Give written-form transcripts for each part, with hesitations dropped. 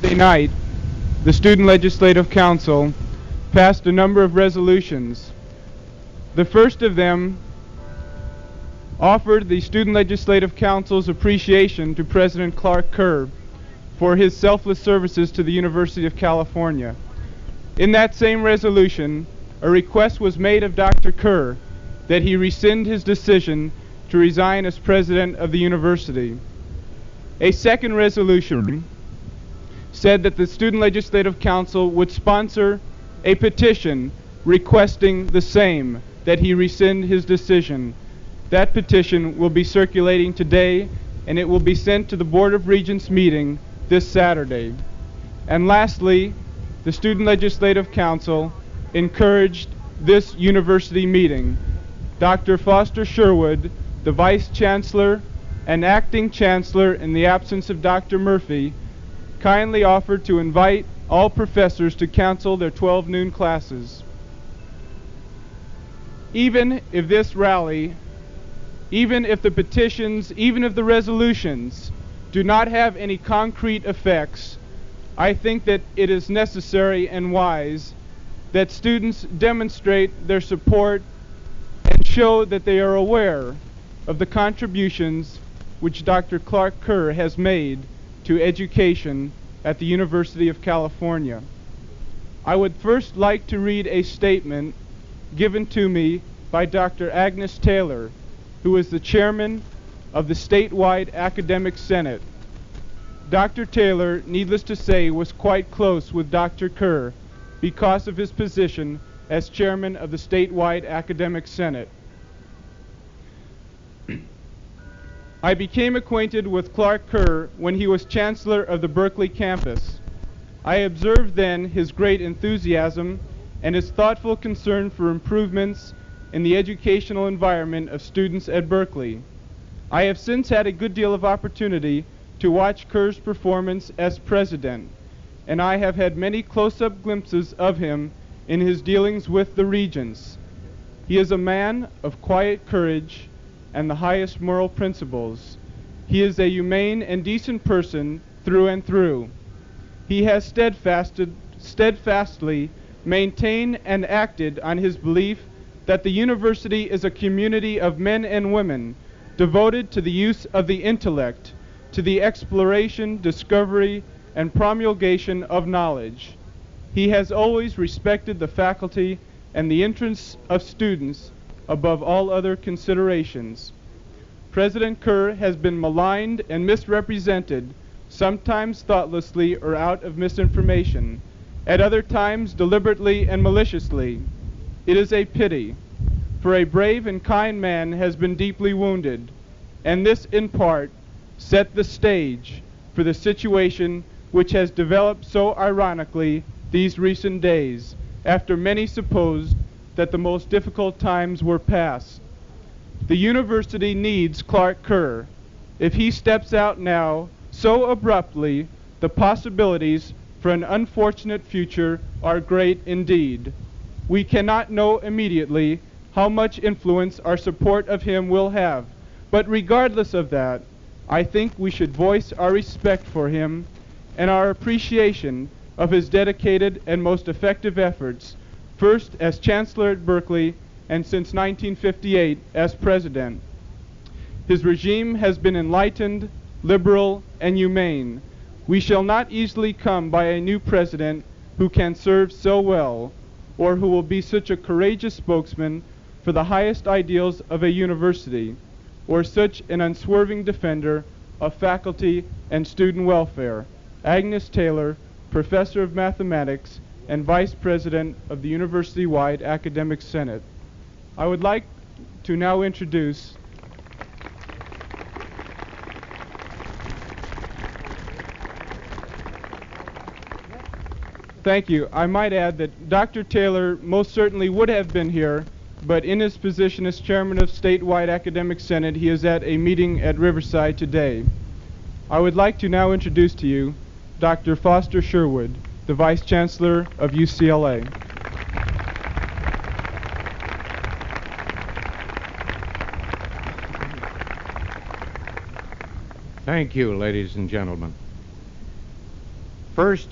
Thursday night, the Student Legislative Council passed a number of resolutions. The first of them offered the Student Legislative Council's appreciation to President Clark Kerr for his selfless services to the University of California. In that same resolution, a request was made of Dr. Kerr that he rescind his decision to resign as president of the university. A second resolution said that the Student Legislative Council would sponsor a petition requesting the same, that he rescind his decision. That petition will be circulating today, and it will be sent to the Board of Regents meeting this Saturday. And lastly, the Student Legislative Council encouraged this university meeting. Dr. Foster Sherwood, the Vice Chancellor and Acting Chancellor in the absence of Dr. Murphy, kindly offered to invite all professors to cancel their 12 noon classes. Even if this rally, even if the petitions, even if the resolutions do not have any concrete effects, I think that it is necessary and wise that students demonstrate their support and show that they are aware of the contributions which Dr. Clark Kerr has made to education at the University of California. I would first like to read a statement given to me by Dr. Agnes Taylor, who is the chairman of the statewide academic senate. Dr. Taylor, needless to say, was quite close with Dr. Kerr because of his position as chairman of the statewide academic senate. I became acquainted with Clark Kerr when he was chancellor of the Berkeley campus. I observed then his great enthusiasm and his thoughtful concern for improvements in the educational environment of students at Berkeley. I have since had a good deal of opportunity to watch Kerr's performance as president, and I have had many close-up glimpses of him in his dealings with the regents. He is a man of quiet courage and the highest moral principles. He is a humane and decent person through and through. He has steadfastly maintained and acted on his belief that the university is a community of men and women devoted to the use of the intellect, to the exploration, discovery, and promulgation of knowledge. He has always respected the faculty and the interests of students above all other considerations. President Kerr has been maligned and misrepresented, sometimes thoughtlessly or out of misinformation, at other times deliberately and maliciously. It is a pity, for a brave and kind man has been deeply wounded, and this in part set the stage for the situation which has developed so ironically these recent days, after many supposed that the most difficult times were past. The university needs Clark Kerr. If he steps out now so abruptly, the possibilities for an unfortunate future are great indeed. We cannot know immediately how much influence our support of him will have, but regardless of that, I think we should voice our respect for him and our appreciation of his dedicated and most effective efforts, first as Chancellor at Berkeley and since 1958 as President. His regime has been enlightened, liberal, and humane. We shall not easily come by a new president who can serve so well, or who will be such a courageous spokesman for the highest ideals of a university, or such an unswerving defender of faculty and student welfare. Agnes Taylor, Professor of Mathematics and Vice President of the University-wide Academic Senate. I would like to now introduce Thank you. I might add that Dr. Taylor most certainly would have been here, but in his position as chairman of statewide academic senate, he is at a meeting at Riverside today. I would like to now introduce to you Dr. Foster Sherwood, the Vice Chancellor of UCLA. Thank you, ladies and gentlemen. First,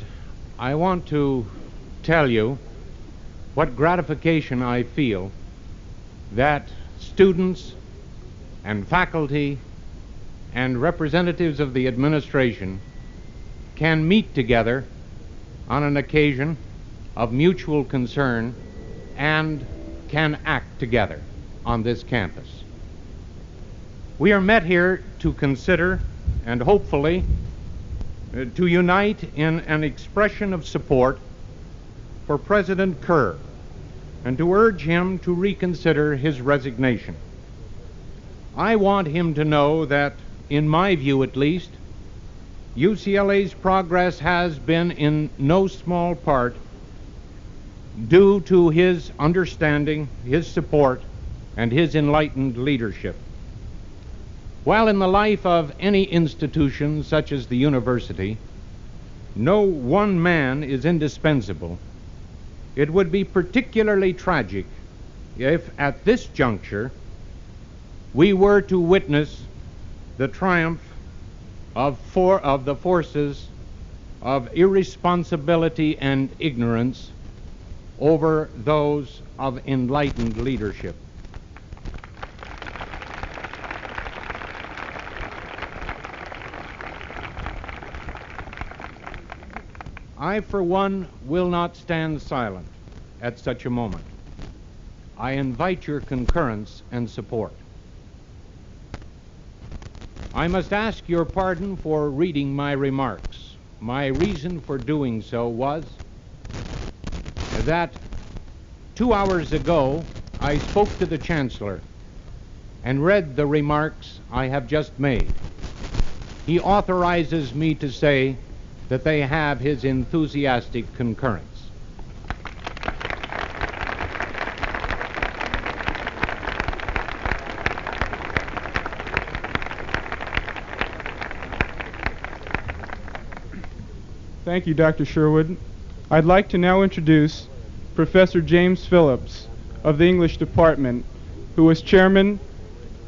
I want to tell you what gratification I feel that students and faculty and representatives of the administration can meet together on an occasion of mutual concern and can act together on this campus. We are met here to consider and hopefully to unite in an expression of support for President Kerr and to urge him to reconsider his resignation. I want him to know that, in my view at least, UCLA's progress has been in no small part due to his understanding, his support, and his enlightened leadership. While in the life of any institution such as the university, no one man is indispensable, it would be particularly tragic if at this juncture we were to witness the triumph of the forces of irresponsibility and ignorance over those of enlightened leadership. I, for one, will not stand silent at such a moment. I invite your concurrence and support. I must ask your pardon for reading my remarks. My reason for doing so was that 2 hours ago I spoke to the Chancellor and read the remarks I have just made. He authorizes me to say that they have his enthusiastic concurrence. Thank you, Dr. Sherwood. I'd like to now introduce Professor James Phillips of the English Department, who is chairman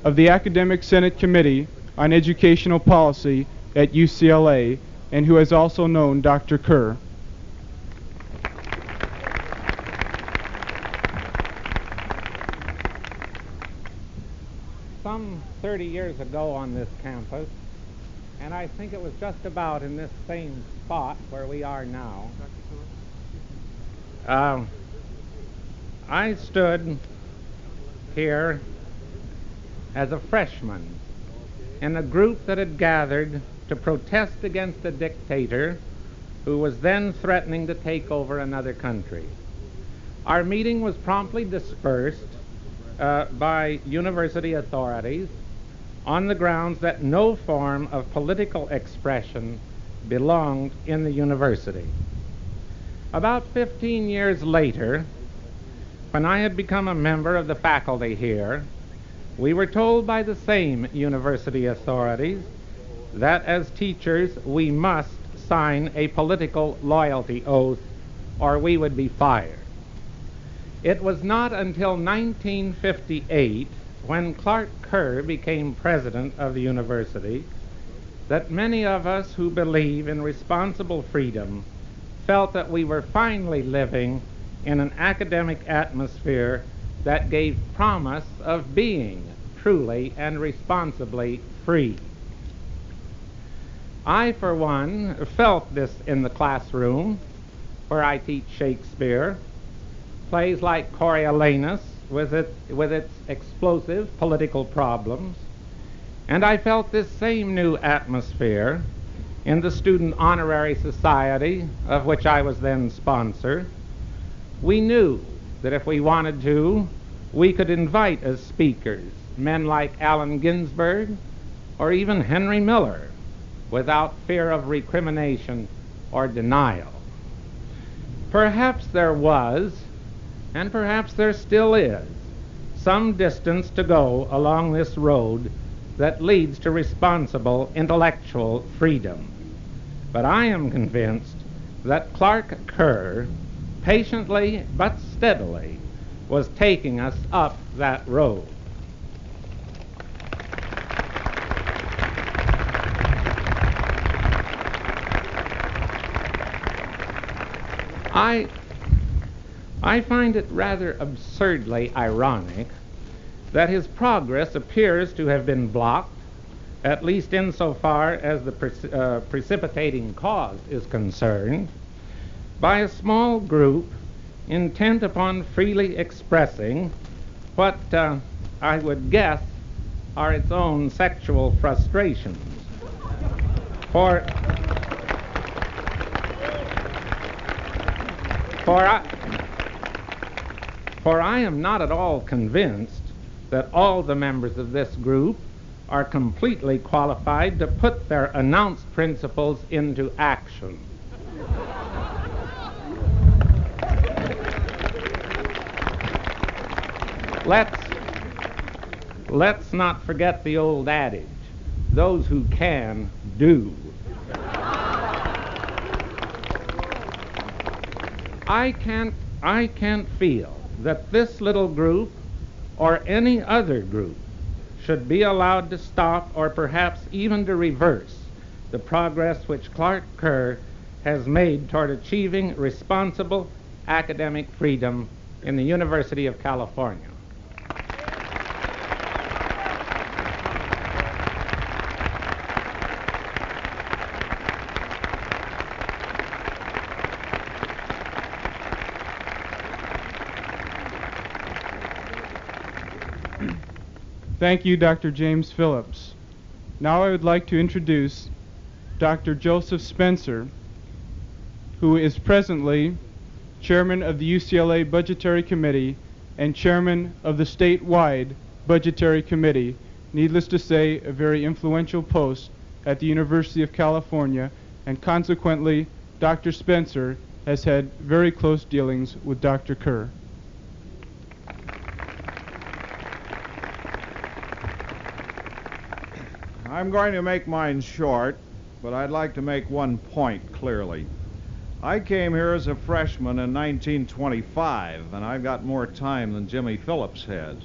of the Academic Senate Committee on Educational Policy at UCLA, and who has also known Dr. Kerr. Some 30 years ago on this campus, and I think it was just about in this same spot where we are now, I stood here as a freshman in a group that had gathered to protest against a dictator who was then threatening to take over another country. Our meeting was promptly dispersed by university authorities on the grounds that no form of political expression belonged in the university. About 15 years later, when I had become a member of the faculty here, we were told by the same university authorities that as teachers we must sign a political loyalty oath or we would be fired. It was not until 1958, when Clark Kerr became president of the university, that many of us who believe in responsible freedom felt that we were finally living in an academic atmosphere that gave promise of being truly and responsibly free. I, for one, felt this in the classroom where I teach Shakespeare, plays like Coriolanus with its explosive political problems, and I felt this same new atmosphere in the Student Honorary Society, of which I was then sponsor. We knew that if we wanted to, we could invite as speakers men like Allen Ginsberg or even Henry Miller without fear of recrimination or denial. Perhaps there was, and perhaps there still is, some distance to go along this road that leads to responsible intellectual freedom. But I am convinced that Clark Kerr, patiently but steadily, was taking us up that road. I find it rather absurdly ironic that his progress appears to have been blocked, at least insofar as the precipitating cause is concerned, by a small group intent upon freely expressing what I would guess are its own sexual frustrations. For I am not at all convinced that all the members of this group are completely qualified to put their announced principles into action. Let's not forget the old adage, those who can, do. I can't feel that this little group or any other group should be allowed to stop or perhaps even to reverse the progress which Clark Kerr has made toward achieving responsible academic freedom in the University of California. Thank you, Dr. James Phillips. Now I would like to introduce Dr. Joseph Spencer, who is presently Chairman of the UCLA Budgetary Committee and Chairman of the statewide Budgetary Committee. Needless to say, a very influential post at the University of California, and consequently, Dr. Spencer has had very close dealings with Dr. Kerr. I'm going to make mine short, but I'd like to make one point clearly. I came here as a freshman in 1925, and I've got more time than Jimmy Phillips had.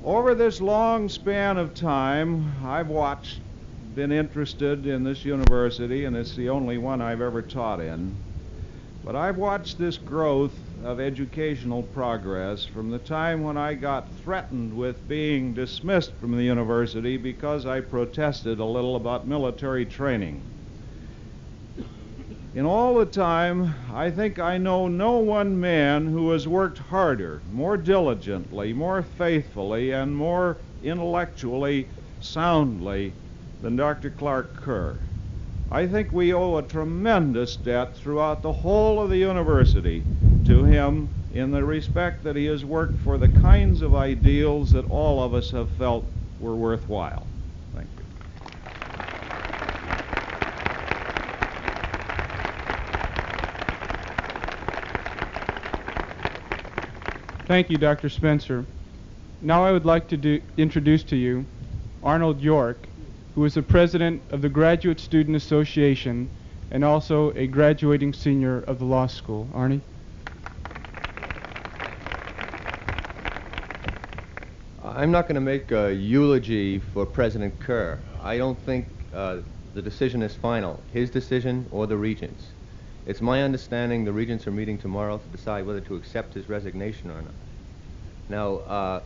Over this long span of time, I've watched, been interested in this university, and it's the only one I've ever taught in. But I've watched this growth of educational progress from the time when I got threatened with being dismissed from the university because I protested a little about military training. In all the time, I think I know no one man who has worked harder, more diligently, more faithfully, and more intellectually soundly than Dr. Clark Kerr. I think we owe a tremendous debt throughout the whole of the university to him in the respect that he has worked for the kinds of ideals that all of us have felt were worthwhile. Thank you. Thank you, Dr. Spencer. Now I would like to introduce to you Arnold York, who is the president of the Graduate Student Association and also a graduating senior of the law school. Arnie? I'm not going to make a eulogy for President Kerr. I don't think the decision is final, his decision or the Regents. It's my understanding the Regents are meeting tomorrow to decide whether to accept his resignation or not. Now,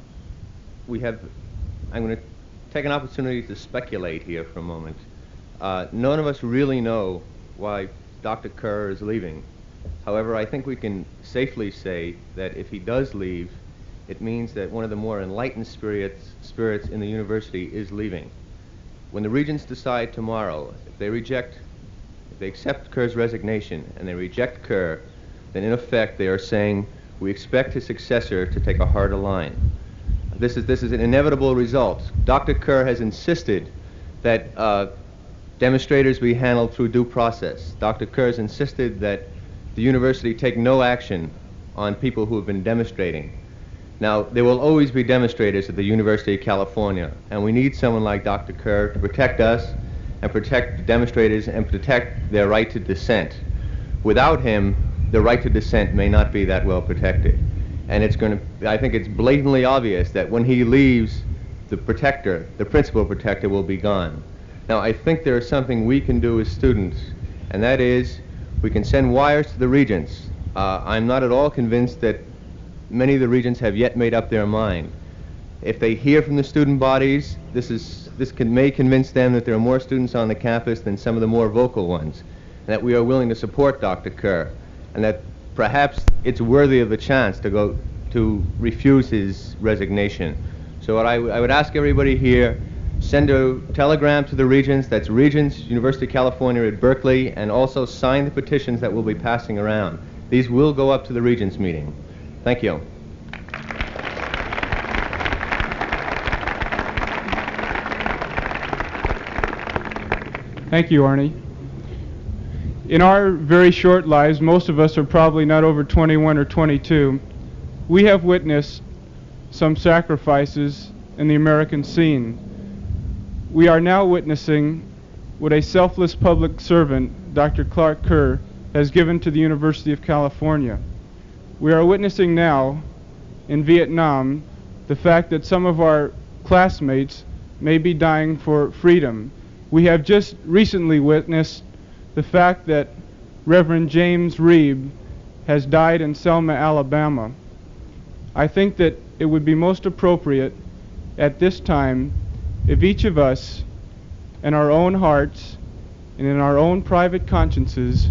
I'm going to take an opportunity to speculate here for a moment. None of us really know why Dr. Kerr is leaving. However, I think we can safely say that if he does leave, it means that one of the more enlightened spirits in the university is leaving. When the Regents decide tomorrow, if they accept Kerr's resignation and they reject Kerr, then in effect they are saying, we expect his successor to take a harder line. This is an inevitable result. Dr. Kerr has insisted that demonstrators be handled through due process. Dr. Kerr has insisted that the university take no action on people who have been demonstrating. Now, there will always be demonstrators at the University of California, and we need someone like Dr. Kerr to protect us and protect the demonstrators and protect their right to dissent. Without him, the right to dissent may not be that well protected. And I think it's blatantly obvious that when he leaves, the principal protector will be gone. Now, I think there is something we can do as students, and that is We can send wires to the regents. I'm not at all convinced that many of the regents have yet made up their mind. If they hear from the student bodies, this may convince them that there are more students on the campus than some of the more vocal ones, and that we are willing to support Dr. Kerr, and that perhaps it's worthy of a chance to refuse his resignation. So what I would ask everybody here, send a telegram to the regents, that's Regents, University of California at Berkeley, and also sign the petitions that we'll be passing around. These will go up to the regents meeting. Thank you. Thank you, Arnie. In our very short lives, most of us are probably not over 21 or 22. We have witnessed some sacrifices in the American scene. We are now witnessing what a selfless public servant, Dr. Clark Kerr, has given to the University of California. We are witnessing now, in Vietnam, the fact that some of our classmates may be dying for freedom. We have just recently witnessed the fact that Reverend James Reeb has died in Selma, Alabama. I think that it would be most appropriate at this time if each of us, in our own hearts and in our own private consciences,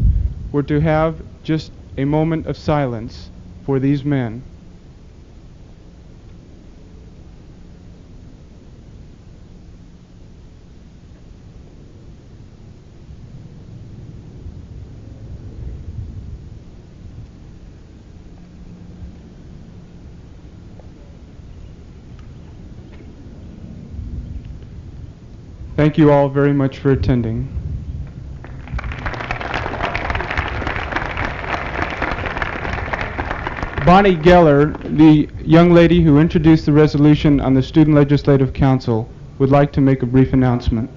were to have just a moment of silence for these men. Thank you all very much for attending. Bonnie Geller, the young lady who introduced the resolution on the Student Legislative Council, would like to make a brief announcement.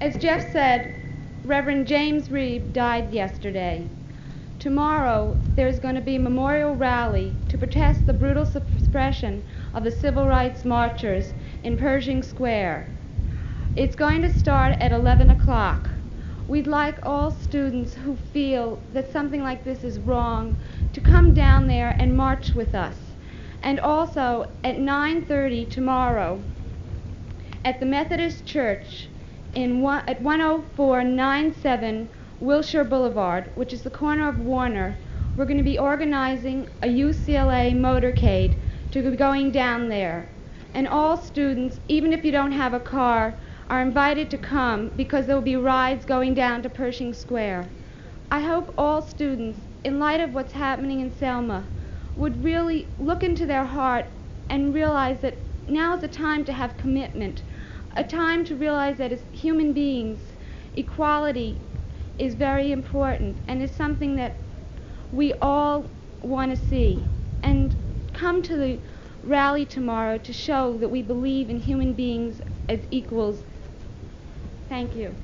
As Jeff said, Reverend James Reeb died yesterday. Tomorrow, there's going to be a memorial rally to protest the brutal suppression of the civil rights marchers in Pershing Square. It's going to start at 11 o'clock. We'd like all students who feel that something like this is wrong to come down there and march with us. And also, at 9:30 tomorrow, at the Methodist Church at 10497 Wilshire Boulevard, which is the corner of Warner, we're going to be organizing a UCLA motorcade to be going down there. And all students, even if you don't have a car, are invited to come because there will be rides going down to Pershing Square. I hope all students, in light of what's happening in Selma, would really look into their heart and realize that now is a time to have commitment, a time to realize that as human beings, equality is very important and is something that we all want to see. And come to the rally tomorrow to show that we believe in human beings as equals. Thank you.